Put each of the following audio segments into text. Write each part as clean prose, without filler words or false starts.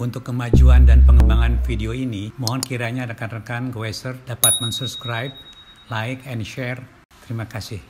Untuk kemajuan dan pengembangan video ini, mohon kiranya rekan-rekan Goeser dapat mensubscribe, like, and share. Terima kasih.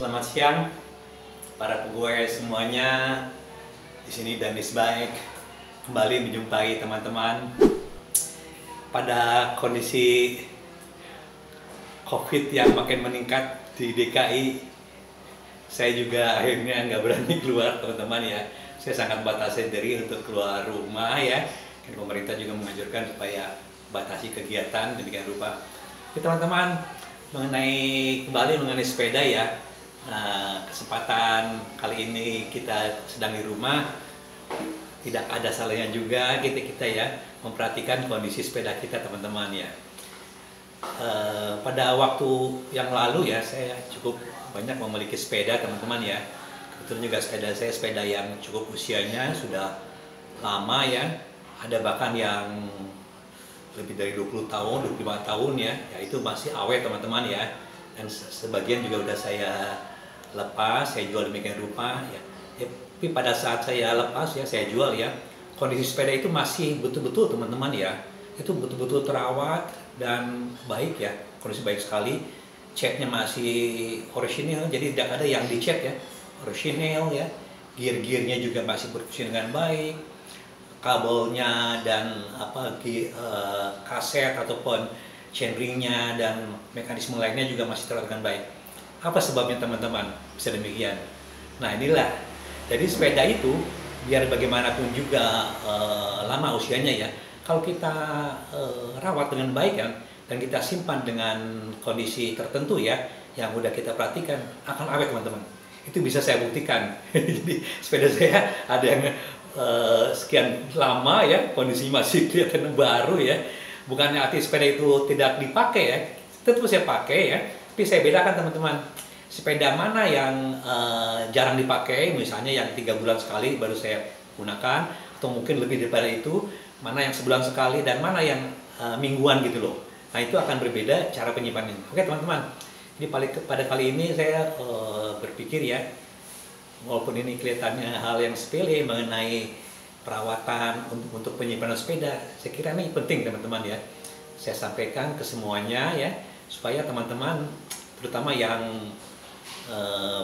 Selamat siang para pegawai semuanya. Di sini Danis Baik kembali menjumpai teman-teman pada kondisi COVID yang makin meningkat di DKI. Saya juga akhirnya nggak berani keluar, teman-teman ya. Saya sangat batasi diri untuk keluar rumah ya. Dan pemerintah juga menganjurkan supaya batasi kegiatan demikian rupa. Oke teman-teman, kembali mengenai sepeda ya. Nah, kesempatan kali ini kita sedang di rumah, tidak ada salahnya juga kita ya memperhatikan kondisi sepeda kita teman-teman ya. Pada waktu yang lalu ya saya cukup banyak memiliki sepeda teman-teman ya. Kebetulan juga sepeda saya sepeda yang cukup usianya sudah lama ya. Ada bahkan yang lebih dari 20 tahun, 25 tahun ya. Ya itu masih awet teman-teman ya. Dan sebagian juga udah saya lepas, saya jual demikian rupa ya. Tapi pada saat saya lepas ya, saya jual ya, kondisi sepeda itu masih betul-betul teman-teman ya, itu betul-betul terawat dan baik ya, kondisi baik sekali. Catnya masih orisinil, jadi tidak ada yang dicat ya, orisinil ya. Gear-gearnya juga masih berfungsi dengan baik, kabelnya dan kaset ataupun chainringnya dan mekanisme lainnya juga masih terawat dengan baik. Apa sebabnya teman-teman bisa demikian? Nah inilah, jadi sepeda itu biar bagaimanapun juga lama usianya ya, kalau kita rawat dengan baik kan, dan kita simpan dengan kondisi tertentu ya, yang udah kita perhatikan akan awet teman-teman. Itu bisa saya buktikan. Jadi sepeda saya ada yang sekian lama ya, kondisinya masih kelihatan baru ya. Bukannya arti sepeda itu tidak dipakai ya, tetap saya pakai ya. Tapi saya bedakan teman-teman, sepeda mana yang jarang dipakai, misalnya yang 3 bulan sekali baru saya gunakan, atau mungkin lebih daripada itu, mana yang sebulan sekali, dan mana yang mingguan gitu loh. Nah itu akan berbeda cara penyimpanannya. Oke teman-teman, jadi pada kali ini saya berpikir ya, walaupun ini kelihatannya hal yang sepele mengenai perawatan untuk penyimpanan sepeda, saya kira ini penting teman-teman ya. Saya sampaikan ke semuanya ya, supaya teman-teman terutama yang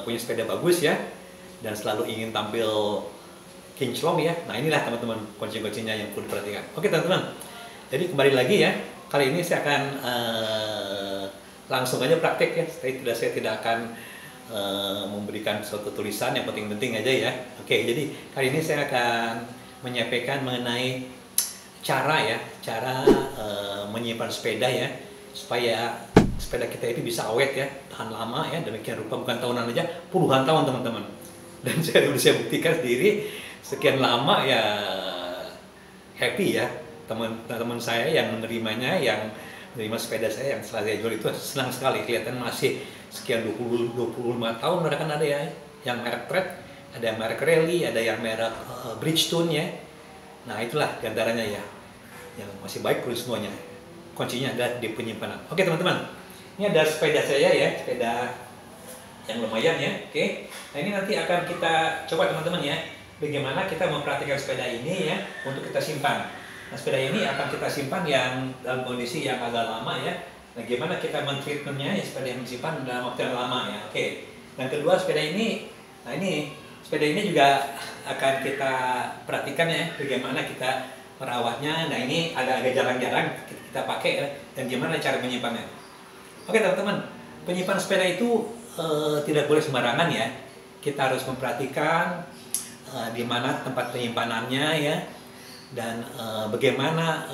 punya sepeda bagus ya dan selalu ingin tampil kinclong ya. Nah inilah teman-teman kunci-kuncinya yang perlu diperhatikan. Oke teman-teman, jadi kembali lagi ya, kali ini saya akan langsung aja praktek ya. Saya tidak akan memberikan suatu tulisan, yang penting-penting aja ya. Oke, jadi kali ini saya akan menyampaikan mengenai cara menyimpan sepeda ya, supaya sepeda kita itu bisa awet ya, tahan lama ya, demikian rupa, bukan tahunan aja, puluhan tahun teman-teman. Dan saya bisa buktikan sendiri sekian lama ya, happy ya teman-teman saya yang menerimanya, yang menerima sepeda saya yang setelah saya jual itu senang sekali, kelihatan masih sekian 25 tahun. Ada ya yang merek Thread, ada yang merek Rally, ada yang merek Bridgestone ya. Nah itulah diantaranya ya, yang masih baik pun semuanya. Kuncinya ada di penyimpanan. Oke teman-teman, ini ada sepeda saya ya, sepeda yang lumayan ya. Oke, nah ini nanti akan kita coba teman-teman ya, bagaimana kita memperhatikan sepeda ini ya untuk kita simpan. Nah sepeda ini akan kita simpan yang dalam kondisi yang agak lama ya. Nah gimana kita men-treatmentnya ya, sepeda yang disimpan dalam waktu yang lama ya. Oke, dan kedua sepeda ini, nah ini sepeda ini juga akan kita perhatikan ya, bagaimana kita merawatnya. Nah ini agak-agak jarang-jarang kita pakai ya, dan gimana cara menyimpannya. Oke teman-teman, penyimpanan sepeda itu tidak boleh sembarangan ya. Kita harus memperhatikan di mana tempat penyimpanannya ya, dan bagaimana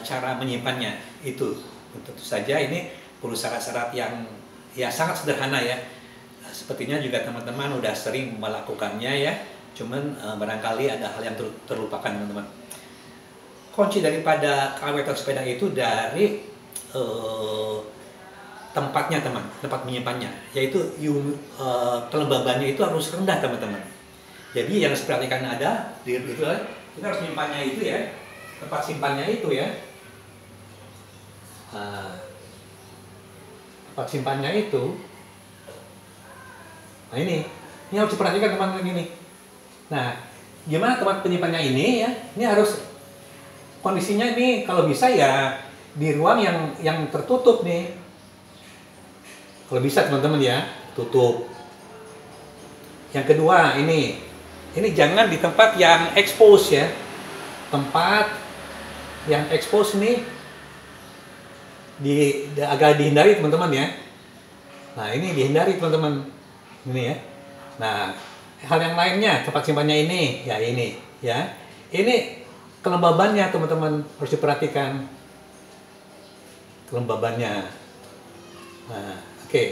cara menyimpannya itu. Tentu saja ini perlu syarat-syarat yang ya sangat sederhana ya. Sepertinya juga teman-teman udah sering melakukannya ya, cuman barangkali ada hal yang terlupakan teman-teman. Kunci daripada keawetan sepeda itu dari tempatnya tempat menyimpannya, yaitu kelembabannya itu harus rendah teman-teman. Jadi yang harus perhatikan ada di itu kita harus menyimpannya itu ya, tempat simpannya itu ya. Tempat simpannya itu, nah ini harus diperhatikan teman-teman ini. Nah, gimana tempat penyimpannya ini ya? Ini harus kondisinya ini kalau bisa ya di ruang yang tertutup nih. Kalau bisa teman-teman ya, tutup. Yang kedua ini jangan di tempat yang expose ya. Tempat yang expose nih agak dihindari teman-teman ya. Nah ini dihindari teman-teman ini ya. Nah hal yang lainnya tempat simpannya ini ya, ini kelembabannya teman-teman harus diperhatikan kelembabannya. Nah oke.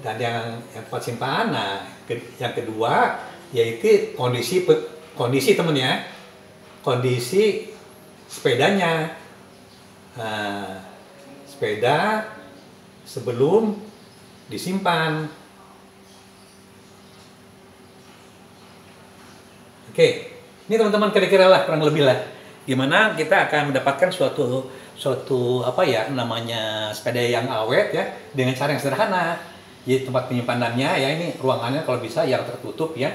Dan yang tempat simpanan, nah yang kedua yaitu kondisi teman ya, kondisi sepedanya. Nah, sepeda sebelum disimpan. Oke, ini teman-teman kira-kira lah kurang lebih lah gimana kita akan mendapatkan suatu apa ya namanya sepeda yang awet ya dengan cara yang sederhana. Jadi tempat penyimpanannya ya ini ruangannya kalau bisa yang tertutup ya,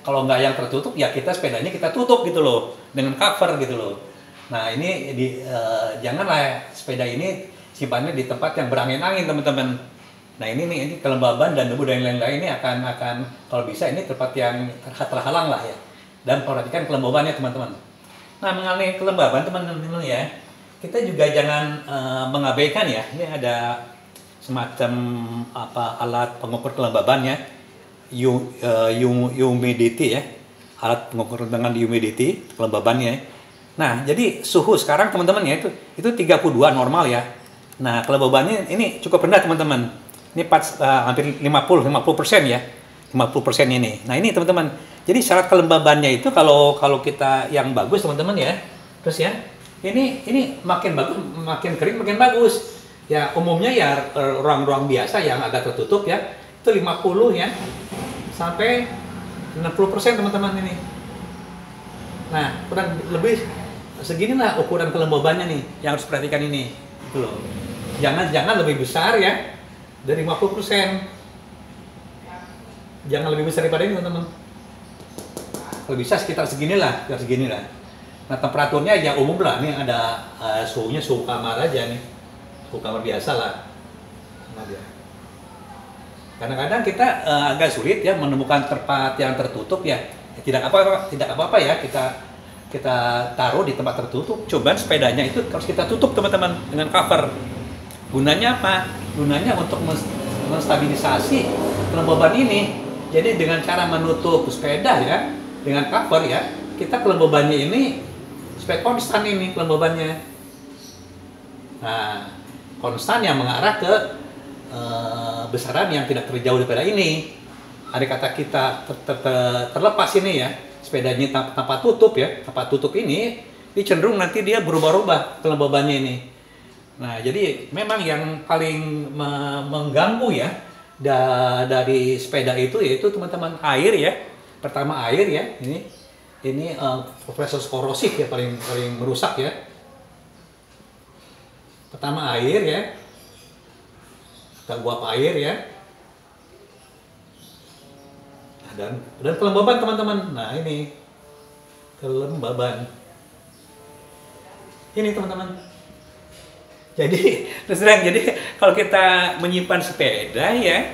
Kalau nggak yang tertutup ya kita sepedanya kita tutup gitu loh dengan cover gitu loh. Nah ini janganlah sepeda ini simpannya di tempat yang berangin-angin teman-teman. Nah ini kelembaban dan debu dan lain-lain ini akan kalau bisa ini tempat yang terhalang lah ya. Dan perhatikan kelembabannya teman-teman. Nah mengenai kelembaban teman-teman ya, kita juga jangan mengabaikan ya. Ini ada semacam alat pengukur kelembabannya, humidity ya, alat pengukur dengan humidity kelembabannya. Nah, jadi suhu sekarang teman-teman ya itu 32 normal ya. Nah, kelembabannya ini cukup rendah teman-teman. Ini hampir 50% ya. 50% ini. Nah, ini teman-teman. Jadi syarat kelembabannya itu kalau kita yang bagus teman-teman ya. Terus ya, ini makin bagus, makin kering makin bagus. Ya, umumnya ya ruang-ruang biasa yang agak tertutup ya. Itu 50 ya. Sampai 60% teman-teman ini. Nah, kurang lebih seginilah ukuran kelembabannya nih yang harus perhatikan ini gitu loh. Jangan lebih besar ya dari 50%. Jangan lebih besar daripada ini teman-teman. Kalau bisa sekitar seginilah. Nah temperaturnya ya umum lah, nih ada suhunya suhu kamar aja nih, suhu kamar biasa lah. Kadang-kadang kita agak sulit ya menemukan tempat yang tertutup ya. Tidak apa-apa ya kita taruh di tempat tertutup. Coba sepedanya itu harus kita tutup teman-teman dengan cover. Gunanya apa? Gunanya untuk menstabilisasi kelembaban ini. Jadi dengan cara menutup sepeda ya dengan cover ya, kita kelembabannya ini supaya konstan ini kelembabannya. Nah, konstan yang mengarah ke besaran yang tidak terjauh daripada ini. Ada kata kita terlepas ini ya. Sepedanya tanpa tutup ya, tanpa tutup ini cenderung nanti dia berubah-ubah kelembabannya ini. Nah, jadi memang yang paling mengganggu ya dari sepeda itu yaitu teman-teman air ya. Pertama air ya, ini proses korosif ya paling merusak ya. Pertama air ya, kita uap air ya. Dan kelembaban teman-teman. Nah ini kelembaban ini teman-teman. Jadi terus terang, jadi kalau kita menyimpan sepeda ya,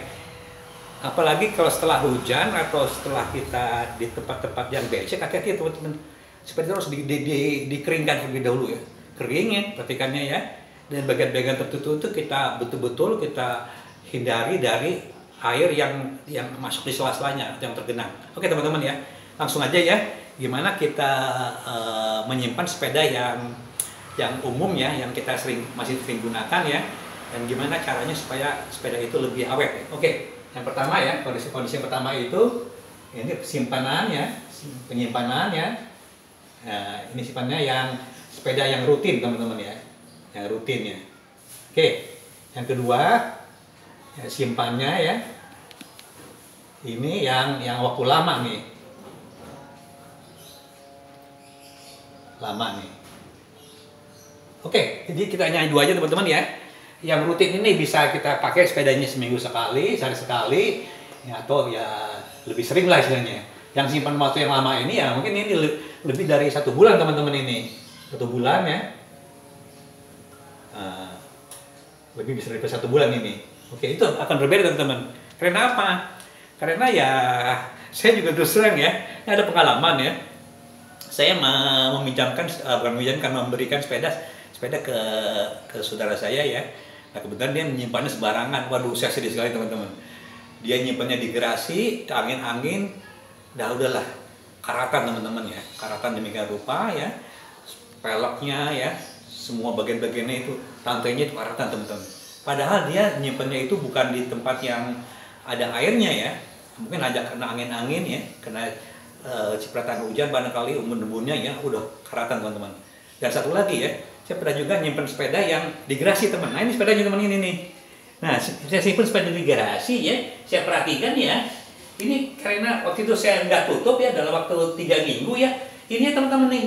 apalagi kalau setelah hujan atau setelah kita di tempat-tempat yang becek, hati-hati teman-teman. Sepeda harus dikeringkan terlebih dahulu ya, keringin perhatikannya ya. Dan bagian-bagian tertutup itu kita betul-betul kita hindari dari air yang masuk di sela-selanya, yang tergenang. Oke teman-teman ya, langsung aja ya, gimana kita menyimpan sepeda yang umum ya, yang kita masih sering gunakan ya, dan gimana caranya supaya sepeda itu lebih awet. Oke, yang pertama ya, kondisi yang pertama itu ini penyimpanan ya. Nah, ini simpannya yang sepeda yang rutin teman-teman ya, yang rutin ya. Oke, yang kedua ya, simpannya ya, ini yang waktu lama nih, Oke, jadi kita hanya dua aja teman-teman ya. Yang rutin ini bisa kita pakai sepedanya seminggu sekali, sehari sekali, ya, atau ya lebih sering lah istilahnya. Yang simpan waktu yang lama ini ya mungkin ini lebih dari 1 bulan teman-teman ini, 1 bulan ya. Lebih bisa dari 1 bulan ini. Oke, itu akan berbeda teman-teman. Karena apa? Karena ya saya juga terus terang ya, ini ada pengalaman ya. Saya memberikan sepeda ke saudara saya ya. Nah, kebetulan dia menyimpannya sembarangan. Waduh, saya sedih sekali teman-teman. Dia nyimpannya di gerasi, ke angin-angin. Udahlah, karatan teman-teman ya. Karatan demikian rupa ya. Peleknya ya, semua bagian-bagiannya itu, rantainya itu karatan teman-teman. Padahal dia nyimpannya itu bukan di tempat yang ada airnya ya. Mungkin aja kena angin-angin ya, kena cipratan hujan barangkali embun-embunnya ya, udah karatan teman-teman. Dan satu lagi ya, saya pernah juga nyimpan sepeda yang di garasi teman. Nah ini sepedanya teman ini nih. Nah saya simpan sepeda di garasi ya, saya perhatikan ya. Ini karena waktu itu saya nggak tutup ya, dalam waktu 3 minggu ya. Ini ya teman-teman nih,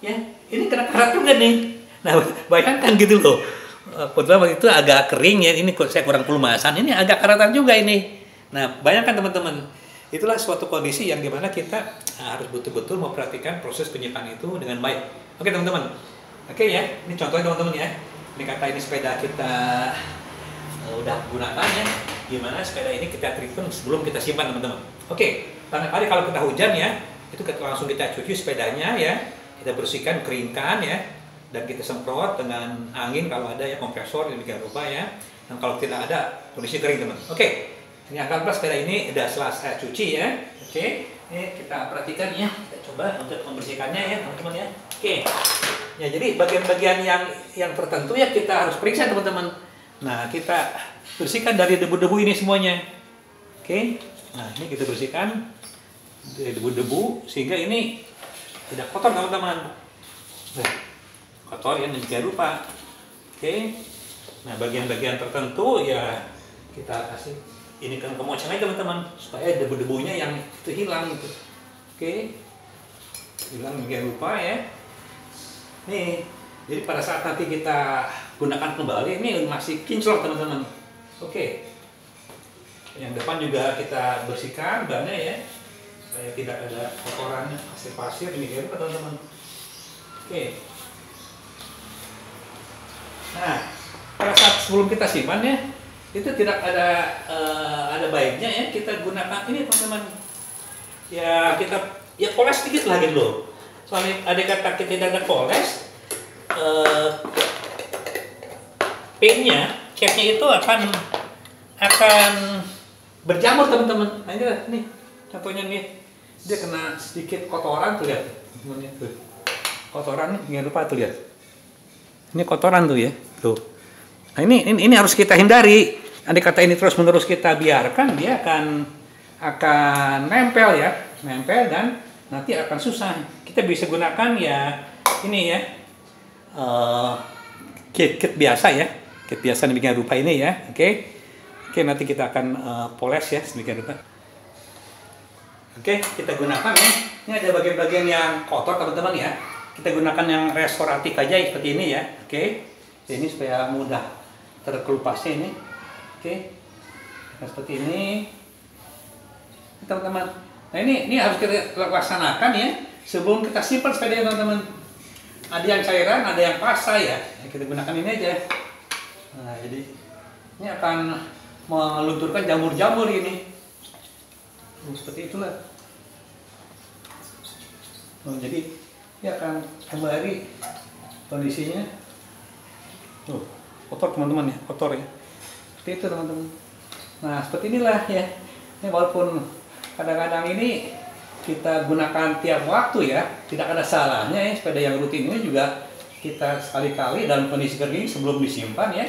ya ini kena karat juga nih. Nah bayangkan gitu loh. Kebetulan waktu itu agak kering ya, ini saya kurang pelumasan, ini agak karatan juga ini. Nah bayangkan teman-teman, itulah suatu kondisi yang dimana kita harus betul-betul memperhatikan proses penyimpanan itu dengan baik. Oke teman-teman. Oke ya, ini contohnya teman-teman ya. Ini kata ini sepeda kita udah gunakan ya. Gimana sepeda ini kita treatment sebelum kita simpan teman-teman. Oke, barangkali kalau kita hujan ya, itu langsung kita cuci sepedanya ya. Kita bersihkan, keringkan ya. Dan kita semprot dengan angin kalau ada ya, kompresor demikian rupa ya. Dan kalau tidak ada, kondisi kering teman. Oke, ini anggaplah sepeda ini udah selesai cuci ya. Oke, ini kita perhatikan ya. Kita coba untuk membersihkannya ya teman-teman ya. Oke. Ya, jadi bagian-bagian yang tertentu ya kita harus periksa teman-teman. Nah, kita bersihkan dari debu-debu ini semuanya. Oke. Nah, ini kita bersihkan dari debu-debu sehingga ini tidak kotor teman-teman. Nah, kotor ya demikian rupa. Oke. Nah, bagian-bagian tertentu ya kita kasih ini kan kemoceng aja teman-teman supaya debu-debunya yang itu hilang gitu. Oke. Hilang demikian rupa ya. Nih, jadi pada saat nanti kita gunakan kembali, ini masih kinclong teman-teman. Oke. Yang depan juga kita bersihkan bannya ya, supaya tidak ada kotoran pasir-pasir demikian teman-teman. Oke. Nah, pada saat sebelum kita simpan ya, itu tidak ada baiknya ya kita gunakan ini teman-teman. Ya kita ya poles sedikit lah gitu loh. Soalnya ada kata kita tidak ada poles, pinnya, capnya itu akan berjamur teman-teman. Nah ini nih contohnya nih, dia kena sedikit kotoran tuh lihat, teman-teman tuh. Kotoran nih, jangan lupa tuh lihat. Ini kotoran tuh ya, tuh. Nah ini harus kita hindari. Andai kata ini terus-menerus kita biarkan, dia akan nempel ya, nempel dan nanti akan susah. Kita bisa gunakan ya ini ya, kit biasa ya, kit biasa demikian rupa ini ya. Oke, nanti kita akan poles ya demikian rupa. Oke, kita gunakan ya. Ini ada bagian-bagian yang kotor teman-teman ya. Kita gunakan yang restoratif aja seperti ini ya. Oke, ini supaya mudah terkelupasnya ini. Oke, nah, seperti ini teman-teman. Nah ini harus kita laksanakan ya sebelum kita simpan sepeda teman-teman. Ada yang cairan, ada yang pasta ya. Kita gunakan ini aja. Nah jadi ini akan melunturkan jamur-jamur ini. Seperti itulah. Jadi ini akan kembali kondisinya. Kotor teman-teman ya, kotor ya. Seperti itu teman-teman. Nah, seperti inilah ya. Ini walaupun kadang-kadang ini kita gunakan tiap waktu ya, tidak ada salahnya ya, sepeda yang rutin ini juga kita sekali-kali dalam kondisi kering sebelum disimpan ya,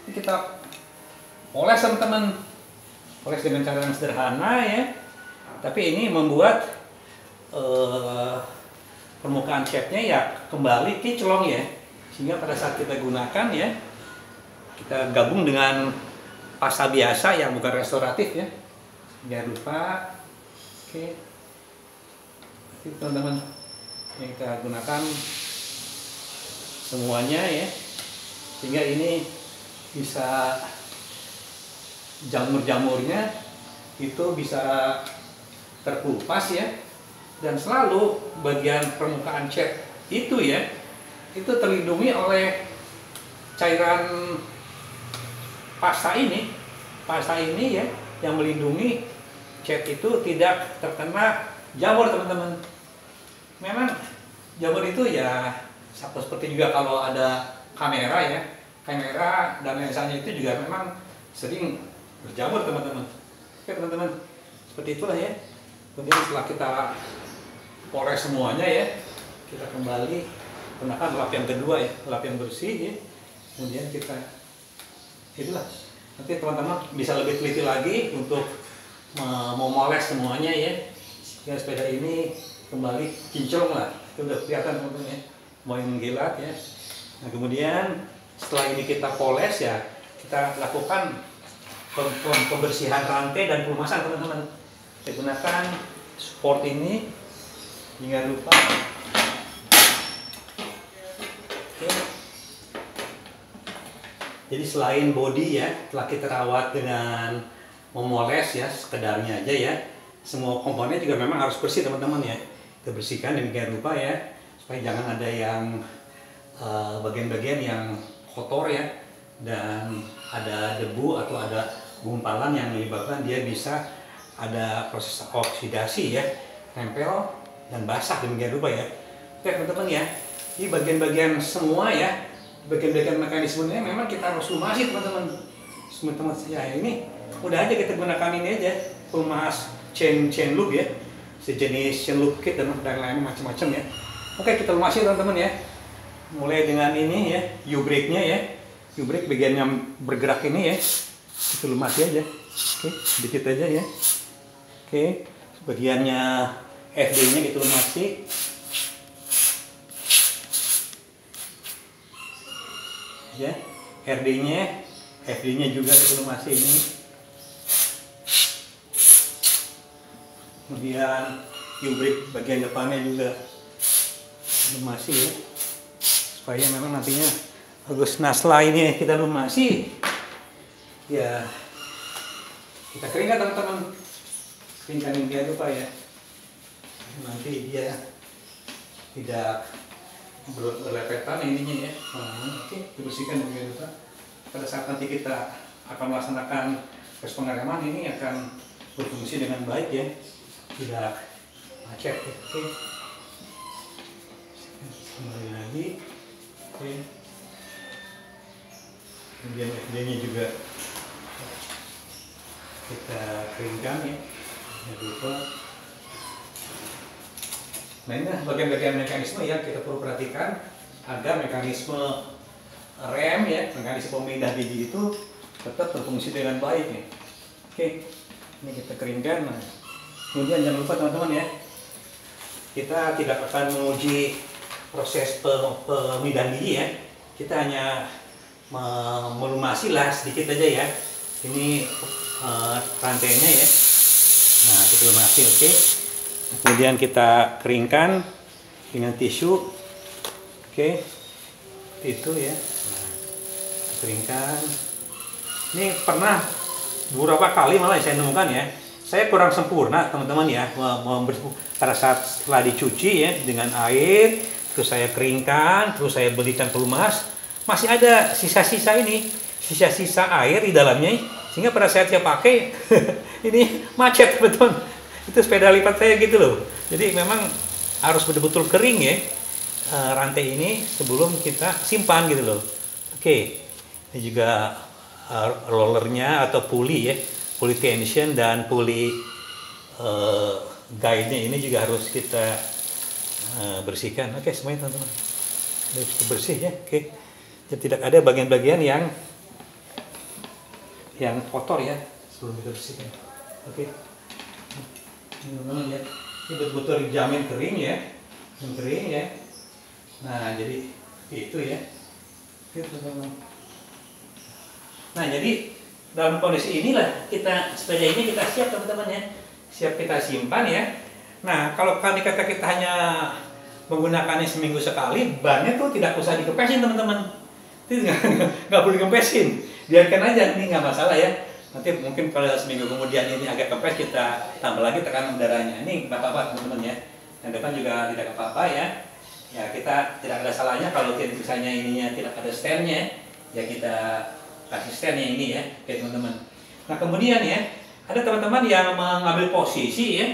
kita poles teman-teman, poles dengan cara yang sederhana ya, tapi ini membuat permukaan catnya ya kembali kinclong ya, sehingga pada saat kita gunakan ya, kita gabung dengan pasta biasa yang bukan restoratif ya, jangan lupa. Oke, teman-teman, yang kita gunakan semuanya ya, sehingga ini bisa jamur-jamurnya itu bisa terkupas ya, dan selalu bagian permukaan cat itu ya, itu terlindungi oleh cairan pasta ini ya, yang melindungi cat itu tidak terkena jamur teman-teman. Memang jamur itu ya seperti juga kalau ada kamera ya, kamera dan lensanya itu juga memang sering berjamur teman-teman. Oke teman-teman, seperti itulah ya. Kemudian setelah kita poles semuanya ya, kita kembali gunakan lap yang kedua ya, lap yang bersih ya. Kemudian kita itulah, nanti teman-teman bisa lebih teliti lagi untuk memoles semuanya ya, sehingga sepeda ini kembali kinclong lah. Itu udah kelihatan teman-teman ya, mau mengkilat ya. Nah kemudian setelah ini kita poles ya, kita lakukan pembersihan rantai dan pelumasan teman-teman. Saya gunakan support ini, jangan lupa. Oke. Jadi selain body ya, telah kita rawat dengan memoles ya, sekedarnya aja ya. Semua komponen juga memang harus bersih teman-teman ya. Kita bersihkan demikian rupa ya, supaya jangan ada yang bagian-bagian yang kotor ya, dan ada debu atau ada gumpalan yang menyebabkan dia bisa ada proses oksidasi ya, nempel dan basah demikian rupa ya. Oke teman-teman ya, ini bagian-bagian semua ya, bagian-bagian mekanismenya memang kita harus lumasi teman-teman. Teman-teman ya, ini udah aja kita gunakan ini aja, pelumas chain loop ya, sejenis chain loop kit dan lain-lain macam-macam ya. Oke, kita lumasi teman-teman ya. Mulai dengan ini ya, U-brake-nya ya, U-brake bagian yang bergerak ini ya, kita lumasi aja. Oke, sedikit aja ya. Oke, bagiannya FD-nya kita lumasi. Ya, RD-nya, FD-nya juga kita lumasi ini. Kemudian U-brake bagian depannya juga lumasi ya, supaya memang nantinya bagus. Nah setelah ini kita lumasi ya, kita keringkan teman-teman, keringkan dia lupa ya, nanti dia tidak berlepetan ininya ya. Oke, dibersihkan juga lupa. Pada saat nanti kita akan melaksanakan proses pengereman, ini akan berfungsi dengan baik ya, tidak macet ya. Oke, kembali lagi. Oke, kemudian FD-nya juga kita keringkan ya, jangan lupa. Nah ini bagian-bagian mekanisme yang kita perlu perhatikan agar mekanisme rem ya, mekanisme pemindah biji itu tetap berfungsi dengan baik nih. Oke, ini kita keringkan. Nah, kemudian jangan lupa teman-teman ya, kita tidak akan menguji proses pemindahan biji ya, kita hanya melumasi lah sedikit aja ya. Ini rantainya ya. Nah kita lumasi, oke. Kemudian kita keringkan dengan tisu. Oke, itu ya. Nah, keringkan. Ini pernah beberapa kali malah saya nemukan ya, saya kurang sempurna teman-teman ya, pada saat setelah dicuci ya dengan air, terus saya keringkan, terus saya belikan pelumas, masih ada sisa-sisa ini, sisa-sisa air di dalamnya, sehingga pada saat saya pakai ini macet teman-teman. Itu sepeda lipat saya gitu loh. Jadi memang harus betul-betul kering ya rantai ini sebelum kita simpan gitu loh. Oke, ini juga rollernya atau pulley ya, pulley tension dan pulley guide-nya ini juga harus kita bersihkan. Oke, semuanya teman-teman harus bersih ya. Oke, jadi tidak ada bagian-bagian yang kotor ya sebelum kita bersihkan. Oke, ini teman-teman ya, ini betul-betul dijamin kering ya, kering ya. Nah, jadi itu ya. Gitu, teman-teman. Nah, jadi dalam kondisi inilah sepeda ini kita siap teman-teman ya, siap kita simpan ya. Nah, kalau kata kita hanya menggunakannya seminggu sekali, bannya tuh tidak usah dikempesin teman-teman. Itu nggak perlu dikempesin, biarkan aja, ini nggak masalah ya. Nanti mungkin kalau seminggu kemudian ini agak kempes, kita tambah lagi tekanan udaranya. Ini nggak apa-apa teman-teman ya. Yang depan juga tidak apa-apa ya. Ya kita tidak ada salahnya kalau misalnya ininya tidak ada stand-nya, ya kita kasih stand-nya ini ya, oke teman-teman. Nah kemudian ya, ada teman-teman yang mengambil posisi ya.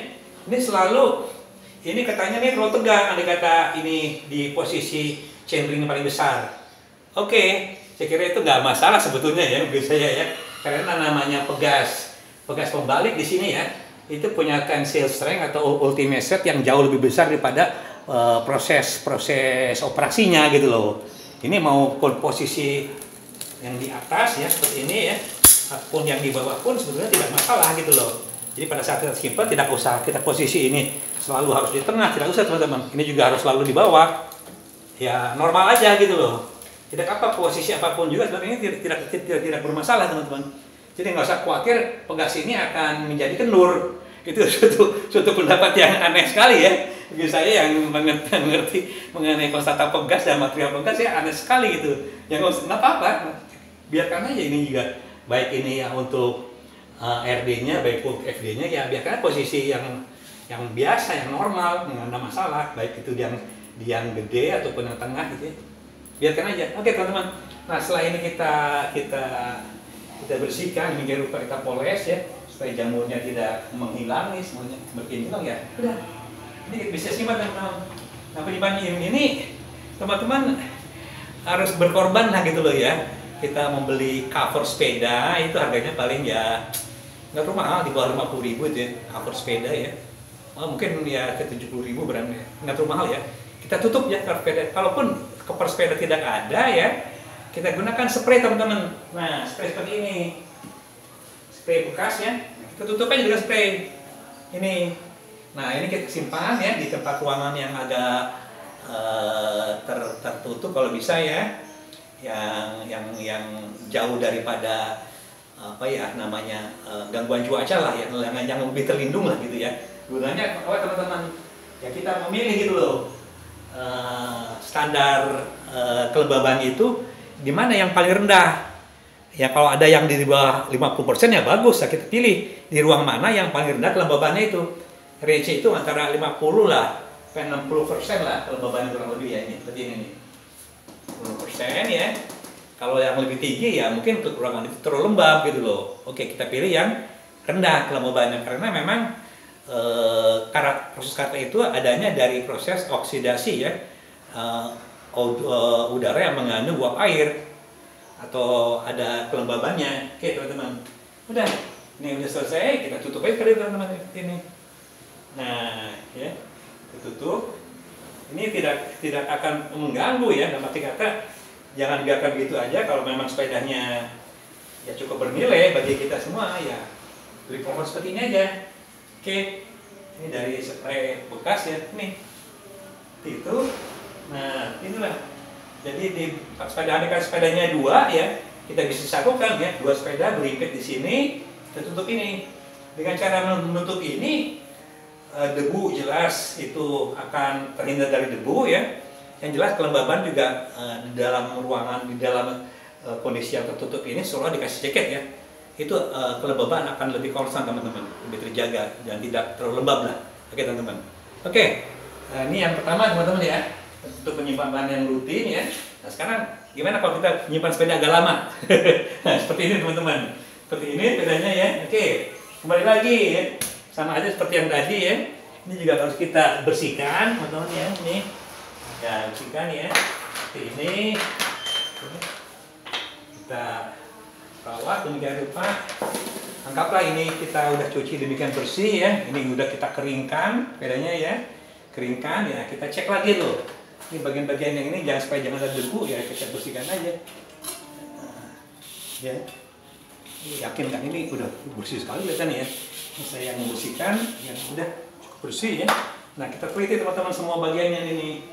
Ini selalu, ini katanya nih terlalu tegang, andai kata ini di posisi chainring paling besar. Oke, saya kira itu nggak masalah sebetulnya ya, bagi saya ya. Karena namanya pegas pembalik di sini ya, itu punya tensile strength atau ultimate strength yang jauh lebih besar daripada proses operasinya gitu loh. Ini mau posisi yang di atas ya seperti ini ya, ataupun yang di bawah pun sebetulnya tidak masalah gitu loh. Jadi pada saat kita simpan tidak usah kita posisi ini selalu harus di tengah, tidak usah teman-teman. Ini juga harus selalu di bawah. Ya normal aja gitu loh. Tidak apa posisi apapun juga sebenarnya tidak bermasalah teman-teman. Jadi nggak usah khawatir pegas ini akan menjadi kendur. Itu suatu pendapat yang aneh sekali ya. Bagi saya yang mengerti mengenai konstan pegas dan material pegas ya aneh sekali gitu. Yang nggak apa-apa, biarkan aja ini juga baik ini ya untuk RD-nya, baik untuk FD-nya ya biarkan posisi yang biasa, yang normal, nggak ada masalah. Baik itu yang gede ataupun yang tengah gitu ya. Biarkan aja. Oke teman-teman. Nah setelah ini kita bersihkan hingga rupa kita poles ya, supaya jamurnya tidak menghilang nih, semuanya berkinclong ya. Udah. Ini bisa simpan teman-teman. Nah penyimpanan ini teman-teman harus berkorban lah gitu loh ya. Kita membeli cover sepeda itu harganya paling ya nggak terlalu mahal, di bawah 50.000 itu ya cover sepeda ya. Mungkin ya ke 70.000 barangnya, nggak terlalu mahal ya. Kita tutup ya cover sepeda. Kalaupun cover sepeda tidak ada ya, kita gunakan spray teman-teman. Nah spray seperti ini, spray bekas ya. Kita tutup aja dengan spray ini. Nah ini kita simpan ya di tempat ruangan yang agak tertutup kalau bisa ya, yang jauh daripada apa ya namanya gangguan cuaca lah, yang lebih terlindung lah gitu ya. Gunanya apa teman-teman? Ya kita memilih gitu loh standar kelembaban itu di mana yang paling rendah. Ya kalau ada yang di bawah 50% ya bagus, ya kita pilih di ruang mana yang paling rendah kelembabannya itu. Range itu antara 50 lah sampai 60% lah kelembabannya kurang lebih ya, ini seperti ini nih. 10% ya. Kalau yang lebih tinggi ya mungkin kekurangan itu terlalu lembab gitu loh. Oke, kita pilih yang rendah kelembabannya karena memang proses karet itu adanya dari proses oksidasi ya, udara yang mengandung uap air atau ada kelembabannya. Oke teman-teman, udah ini udah selesai, kita tutup aja kali teman-teman ini. Nah ya, kita tutup. Ini tidak akan mengganggu ya, dalam arti kata jangan biarkan begitu aja. Kalau memang sepedanya ya cukup bernilai bagi kita semua ya, beli pohon seperti ini aja. Oke, ini dari spray bekas ya, nih itu. Nah inilah, jadi di sepedanya dua ya, kita bisa satukan ya, dua sepeda berikat di sini, kita tutup ini. Dengan cara menutup ini, debu jelas itu akan terhindar dari debu ya. Yang jelas kelembaban juga di dalam ruangan, di dalam kondisi yang tertutup ini selalu dikasih jaket ya. Itu kelembaban akan lebih konstan teman-teman, lebih terjaga dan tidak terlalu lembab lah. Oke teman-teman. Oke, ini yang pertama teman-teman ya, untuk penyimpanan yang rutin ya. Nah sekarang gimana kalau kita menyimpan sepeda agak lama? Nah seperti ini teman-teman, seperti ini sepedanya ya. Oke, kembali lagi ya, sama aja seperti yang tadi ya. Ini juga harus kita bersihkan teman-teman ya. Ini ya bersihkan ya, seperti ini. Kita rawat demikian rupa. Anggaplah ini kita udah cuci demikian bersih ya. Ini udah kita keringkan sepedanya ya. Keringkan ya, kita cek lagi loh. Ini bagian-bagian yang ini jangan ada debu ya, kita bersihkan aja. Ya. Yakin kan ini udah bersih sekali kelihatan ya. Ini saya yang membersihkan, yang udah cukup bersih ya. Nah, kita teliti teman-teman semua bagiannya ini.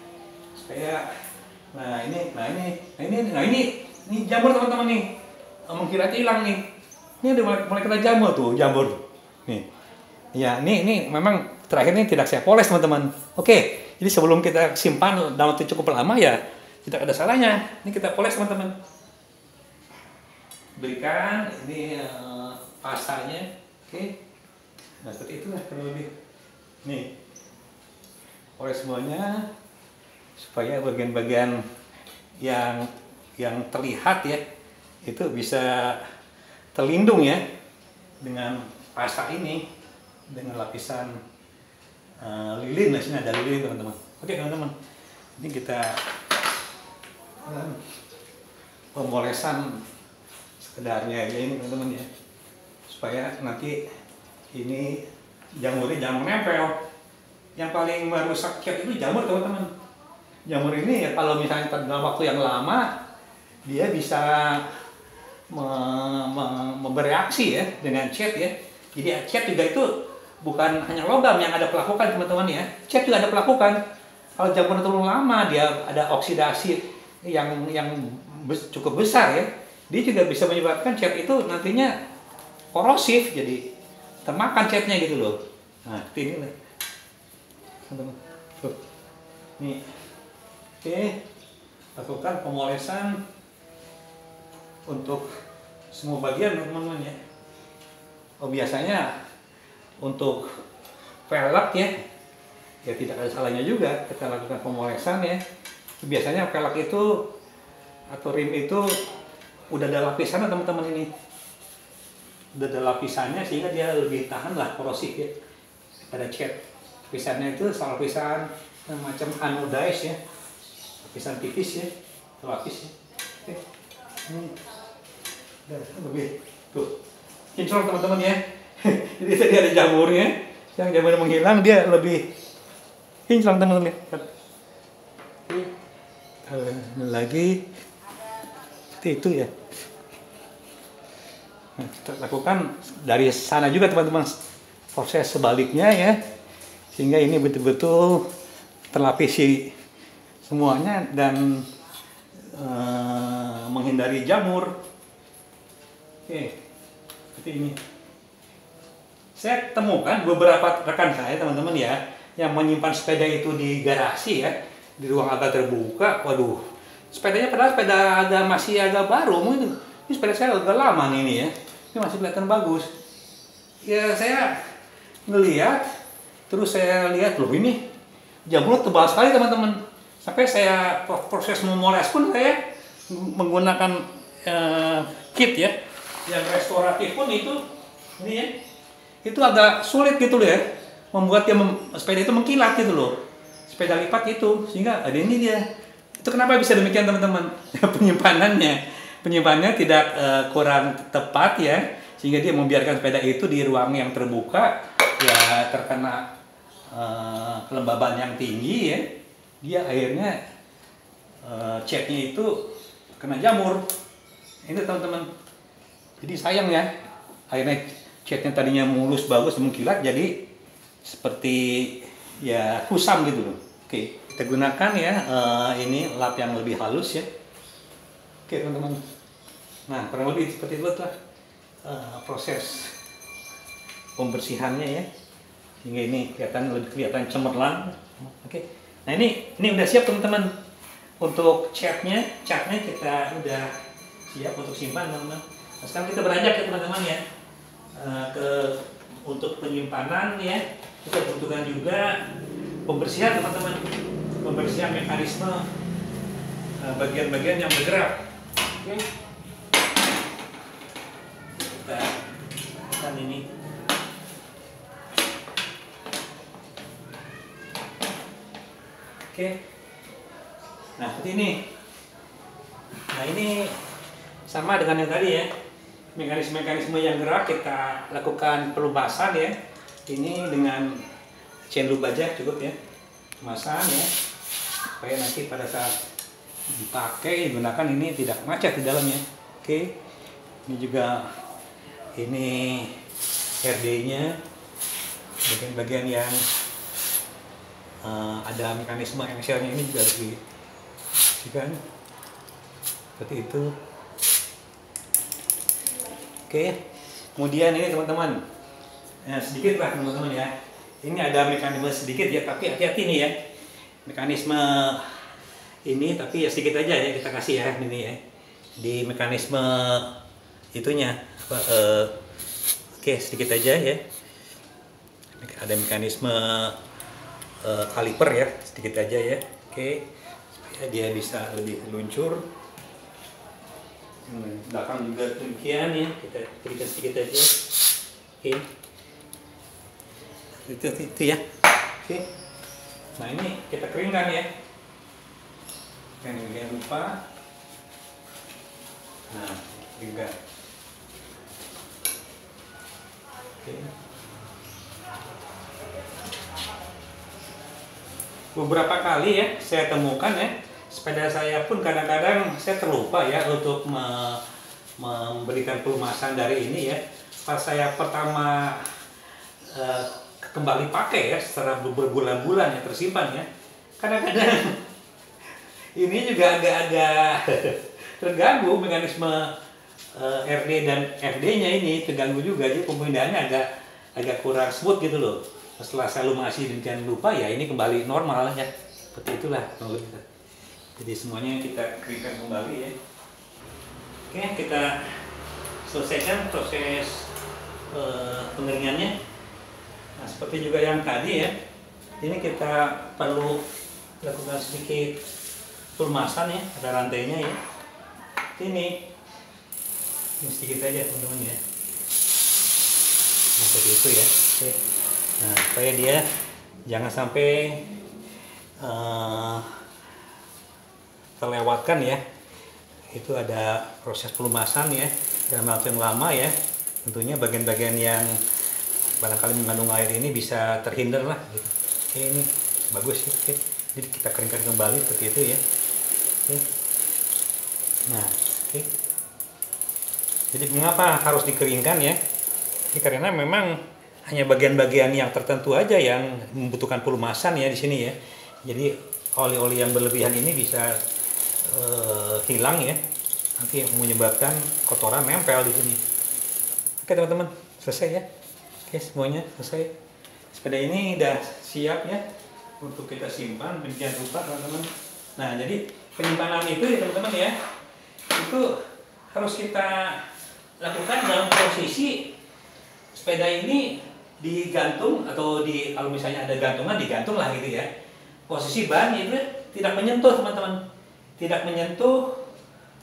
Supaya ini jamur teman-teman nih. Mengkira hilang nih. Ini udah mulai kena jamur tuh, jamur. Nih. Ya, ini memang terakhir ini tidak saya poles teman-teman. Oke, jadi sebelum kita simpan dalam waktu cukup lama ya tidak ada salahnya. Ini kita poles teman-teman. Berikan ini pastanya. Oke. Nah, seperti itulah kurang lebih. Nih. Poles semuanya supaya bagian-bagian yang terlihat ya itu bisa terlindung ya dengan pasta ini, dengan lapisan lilin. Di sini ada lilin teman-teman. Oke teman-teman, ini kita pemolesan sekedarnya aja ini teman-teman ya, supaya nanti ini jamurnya jangan menempel. Yang paling merusak cat itu jamur teman-teman. Jamur ini ya kalau misalnya dalam waktu yang lama dia bisa bereaksi ya dengan cat ya. Jadi cat juga itu bukan hanya logam yang ada pelakukan teman-teman ya. Cat juga ada pelakukan. Kalau jamur terlalu lama dia ada oksidasi yang cukup besar ya. Dia juga bisa menyebabkan cat itu nantinya korosif, jadi termakan catnya gitu loh. Nah, ini lah. Tuh. Nih. Oke. Lakukan pemolesan untuk semua bagian teman-teman ya. Oh, biasanya untuk velg ya tidak ada salahnya juga kita lakukan pemolesan ya. Biasanya velg itu atau rim itu udah ada lapisannya teman-teman ini. Udah ada lapisannya sehingga dia lebih tahan lah korosif ya pada cat. Lapisannya itu sama lapisan macam anodized ya. Lapisan tipis ya, lapis ya. Oke. Lebih tuh kinclong teman-teman ya. Jadi tadi ada jamurnya, yang jamur menghilang dia lebih kinclong teman-teman. Lagi seperti itu ya. Nah, kita lakukan dari sana juga teman-teman proses sebaliknya ya, sehingga ini betul-betul terlapisi semuanya dan menghindari jamur. Oke, seperti ini. Saya temukan beberapa rekan saya teman-teman ya, yang menyimpan sepeda itu di garasi ya, di ruang agak terbuka. Waduh, sepedanya padahal masih agak baru mungkin. Ini sepeda saya agak lama nih ini ya, ini masih kelihatan bagus. Ya saya ngelihat, terus saya lihat loh ini jamur tebal sekali teman-teman. Sampai saya proses memoles pun saya menggunakan kit ya, yang restoratif pun itu ini ya, itu agak sulit gitu loh ya, membuat sepeda itu mengkilat gitu loh, sepeda lipat itu, sehingga ada ini dia. Itu kenapa bisa demikian teman-teman? Penyimpanannya tidak kurang tepat ya, sehingga dia membiarkan sepeda itu di ruang yang terbuka ya, terkena kelembaban yang tinggi ya, dia akhirnya catnya itu kena jamur. Ini teman-teman, jadi sayang ya, akhirnya catnya tadinya mulus bagus mengkilat jadi seperti ya kusam gitu loh. Oke, kita gunakan ya ini lap yang lebih halus ya. Oke teman-teman, nah kurang lebih seperti itu lah proses pembersihannya ya, sehingga ini lebih kelihatan cemerlang. Oke, nah ini udah siap teman-teman untuk catnya kita udah siap untuk simpan teman-teman. Nah, sekarang kita beranjak ya teman-teman ya, untuk penyimpanan ya, kita butuhkan juga pembersihan teman-teman, pembersihan mekanisme bagian-bagian yang bergerak. Oke, kita akan ini. Oke, nah seperti ini. Nah ini sama dengan yang tadi ya. mekanisme-mekanisme yang gerak kita lakukan pelumasan ya. Ini dengan chain loop aja cukup ya, pelumasan ya, supaya nanti pada saat dipakai digunakan ini tidak macet di dalamnya. Oke, ini juga ini RD-nya, bagian-bagian yang ada mekanisme engselnya ini juga harus dibersihkan seperti itu. Oke, kemudian ini teman-teman, sedikit lah teman-teman ya. Ini ada mekanisme sedikit ya, tapi hati-hati nih ya. Mekanisme ini tapi ya sedikit aja ya kita kasih ya ini ya. Di mekanisme itunya oke, sedikit aja ya. Ada mekanisme kaliper ya, sedikit aja ya. Oke, supaya dia bisa lebih luncur. Belakang juga demikian ya, kita berikan sedikit aja. Oke, itu ya. Oke, nah ini kita keringkan ya, jangan lupa. Nah, keringkan. Oke. Beberapa kali ya saya temukan ya, sepeda saya pun kadang-kadang saya terlupa ya untuk memberikan pelumasan dari ini ya. Pas saya pertama kembali pakai ya setelah berbulan-bulan ya tersimpan ya, kadang-kadang ini juga agak-agak terganggu mekanisme RD dan FD-nya ini terganggu juga, jadi pemindahannya agak kurang smooth gitu loh. Setelah saya lumasi dan lupa ya ini kembali normal ya, seperti itulah menurut kita. Jadi semuanya kita keringkan kembali ya. Oke, kita selesaikan proses pengeringannya. Nah, seperti juga yang tadi ya, ini kita perlu lakukan sedikit pelumasan ya, ada rantainya ya. Ini sedikit aja teman-teman ya. Nah, seperti itu ya. Oke. Nah, supaya dia jangan sampai terlewatkan ya. Itu ada proses pelumasan ya dalam waktu yang lama ya. Tentunya bagian-bagian yang barangkali mengandung air ini bisa terhindar lah gitu. Oke, ini bagus ya. Oke. Jadi kita keringkan kembali seperti itu ya. Oke. Nah, oke. Jadi mengapa harus dikeringkan ya? Ini karena memang hanya bagian-bagian yang tertentu aja yang membutuhkan pelumasan ya di sini ya. Jadi oli-oli yang berlebihan ini bisa hilang ya. Nanti menyebabkan kotoran nempel di sini. Oke teman-teman, selesai ya. Oke, semuanya selesai. Sepeda ini udah siap ya untuk kita simpan demikian rupa teman-teman. Nah, jadi penyimpanan itu ya teman-teman ya, itu harus kita lakukan dalam posisi sepeda ini digantung atau kalau misalnya ada gantungan digantung lah gitu ya. Posisi ban itu tidak menyentuh teman-teman, tidak menyentuh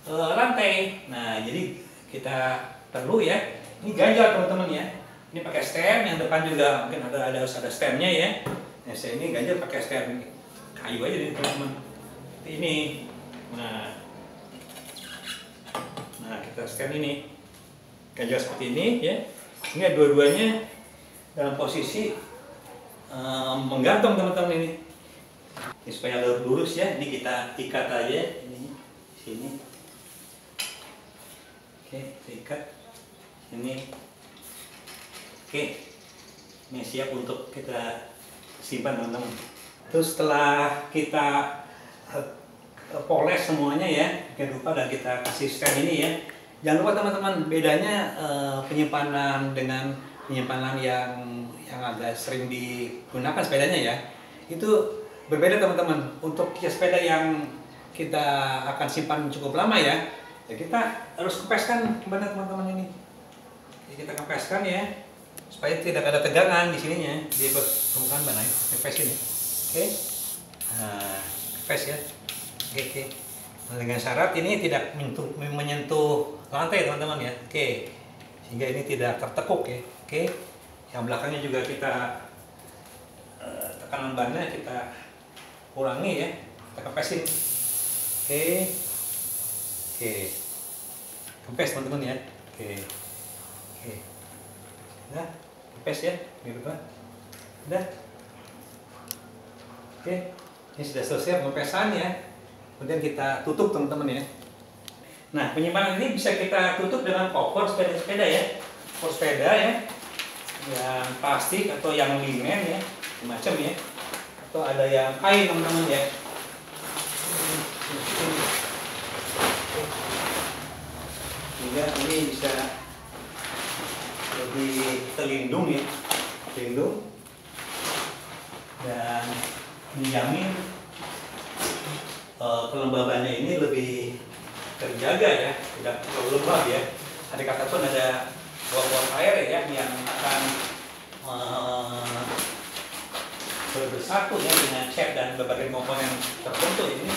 lantai. Nah, jadi kita perlu ya, ini ganjal teman-teman ya. Ini pakai stem, yang depan juga mungkin harus ada stemnya ya. Nah, saya ini ganjal pakai stem kayu aja nih teman-teman. Ini, nah kita stem ini ganjal seperti ini ya. Ini dua-duanya dalam posisi menggantung teman-teman ini. Ini supaya lurus ya, ini kita ikat aja ini sini. Oke, kita ikat ini. Oke, ini siap untuk kita simpan teman-teman. Terus setelah kita poles semuanya ya, jangan lupa dan kita kasih stem ini ya. Jangan lupa teman-teman, bedanya penyimpanan dengan penyimpanan yang agak sering digunakan sepedanya ya, itu berbeda teman-teman. Untuk sepeda yang kita akan simpan cukup lama ya, kita harus kempeskan kembali teman-teman ini. Jadi kita kempeskan ya, supaya tidak ada tegangan di sininya di permukaan ban. Kempes ini, oke? Nah, kempes ya, oke. Dengan syarat ini tidak menyentuh lantai teman-teman ya, oke, sehingga ini tidak tertekuk ya, oke. Yang belakangnya juga kita tekanan bannya kita kurangi ya, kita kempesin, oke, kempes teman-teman ya, oke. Oke. Udah, kempes ya, gitu kan. Udah. Oke, ini sudah selesai pengempesan ya. Kemudian kita tutup teman-teman ya. Nah, penyimpanan ini bisa kita tutup dengan cover sepeda-sepeda ya. Cover sepeda ya, yang plastik atau yang linen ya, macam ya. Atau ada yang kain teman-teman ya. Sehingga ini bisa lebih terlindung ya, terlindung dan menjamin kelembabannya ini lebih terjaga ya, tidak terlalu lembab ya. Ada kata pun ada uap air ya yang akan bersatu ya dengan cat dan berbagai komponen tertentu ini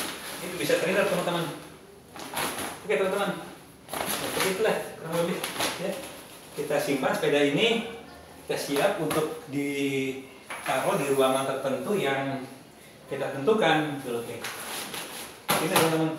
bisa terhindar teman-teman. Oke teman-teman, seperti itulah kurang lebih ya. Kita simpan sepeda ini, kita siap untuk ditaruh di ruangan tertentu yang kita tentukan. Oke. Ini teman-teman.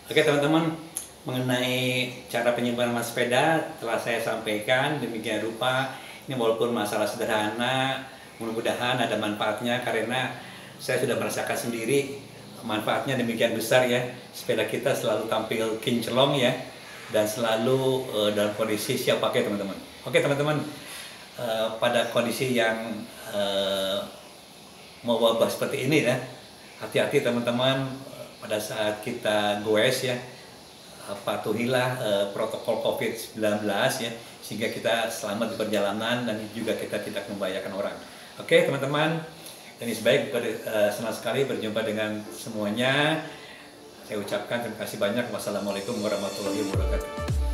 Oke teman-teman, mengenai cara penyimpanan sepeda telah saya sampaikan demikian rupa. Ini walaupun masalah sederhana, mudah-mudahan ada manfaatnya karena saya sudah merasakan sendiri manfaatnya demikian besar ya. Sepeda kita selalu tampil kinclong ya, dan selalu dalam kondisi siap pakai teman-teman. Oke teman-teman, pada kondisi yang mewabah seperti ini ya, hati-hati teman-teman pada saat kita goes ya, patuhilah protokol COVID-19 ya, sehingga kita selamat di perjalanan dan juga kita tidak membahayakan orang. Oke teman-teman, ini sebaik senang sekali berjumpa dengan semuanya. Saya ucapkan terima kasih banyak. Wassalamualaikum warahmatullahi wabarakatuh.